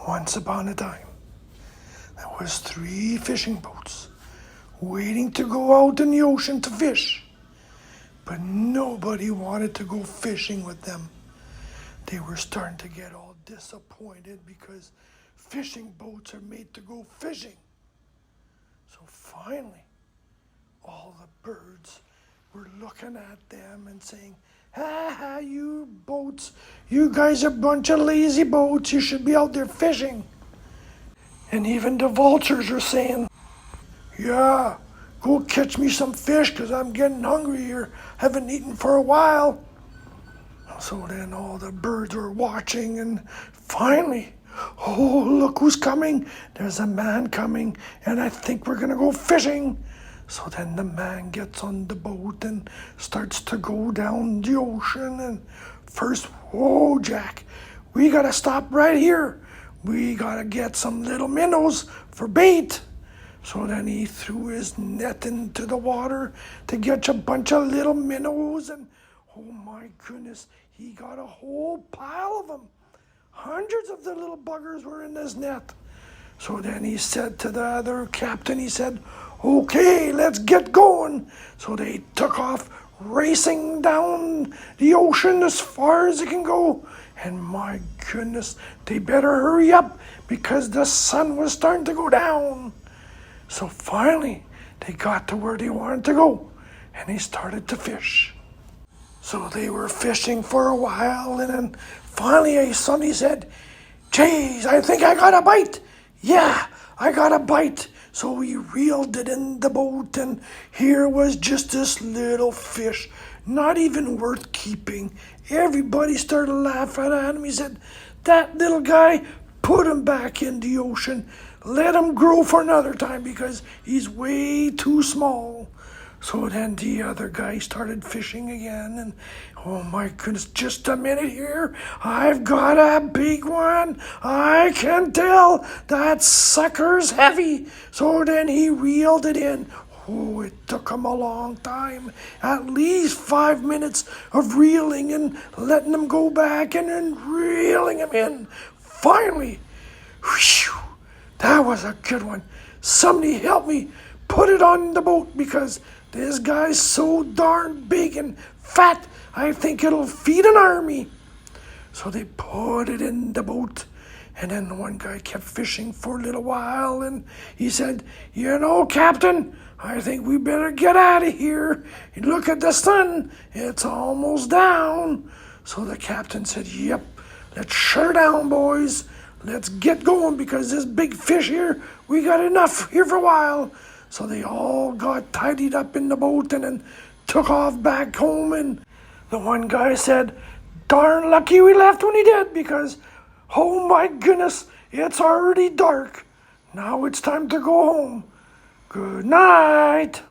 Once upon a time, there was 3 fishing boats waiting to go out in the ocean to fish, but nobody wanted to go fishing with them. They were starting to get all disappointed because fishing boats are made to go fishing. So finally, all the birds were looking at them and saying, "Ha, you boats, you guys are a bunch of lazy boats, you should be out there fishing." And even the vultures are saying, "Yeah, go catch me some fish because I'm getting hungry here, haven't eaten for a while." So then all the birds were watching, and finally, "Oh, look who's coming. There's a man coming, and I think we're going to go fishing." So then the man gets on the boat and starts to go down the ocean. And first, "Whoa, Jack, we got to stop right here. We got to get some little minnows for bait." So then he threw his net into the water to catch a bunch of little minnows. And oh my goodness, he got a whole pile of them. Hundreds of the little buggers were in this net. So then he said to the other captain, he said, "Okay, let's get going." So they took off racing down the ocean as far as it can go. And my goodness, they better hurry up because the sun was starting to go down. So finally, they got to where they wanted to go, and they started to fish. So they were fishing for a while, and then finally somebody said, "Geez, I think I got a bite." "Yeah, I got a bite." So we reeled it in the boat, and here was just this little fish, not even worth keeping. Everybody started laughing at him. He said, "That little guy, put him back in the ocean. Let him grow for another time because he's way too small." So then the other guy started fishing again, and oh my goodness, just a minute here. I've got a big one. I can tell that sucker's heavy. So then he reeled it in. Oh, it took him a long time, at least 5 minutes of reeling and letting him go back and then reeling him in. Finally, whew, that was a good one. Somebody help me put it on the boat because this guy's so darn big and fat, I think it'll feed an army. So they put it in the boat, and then the one guy kept fishing for a little while, and he said, "You know, Captain, I think we better get out of here. Look at the sun, it's almost down." So the captain said, "Yep, let's shut her down, boys. Let's get going because this big fish here, we got enough here for a while." So they all got tidied up in the boat and then took off back home. And the one guy said, "Darn lucky we left when he did because, oh my goodness, it's already dark. Now it's time to go home. Good night."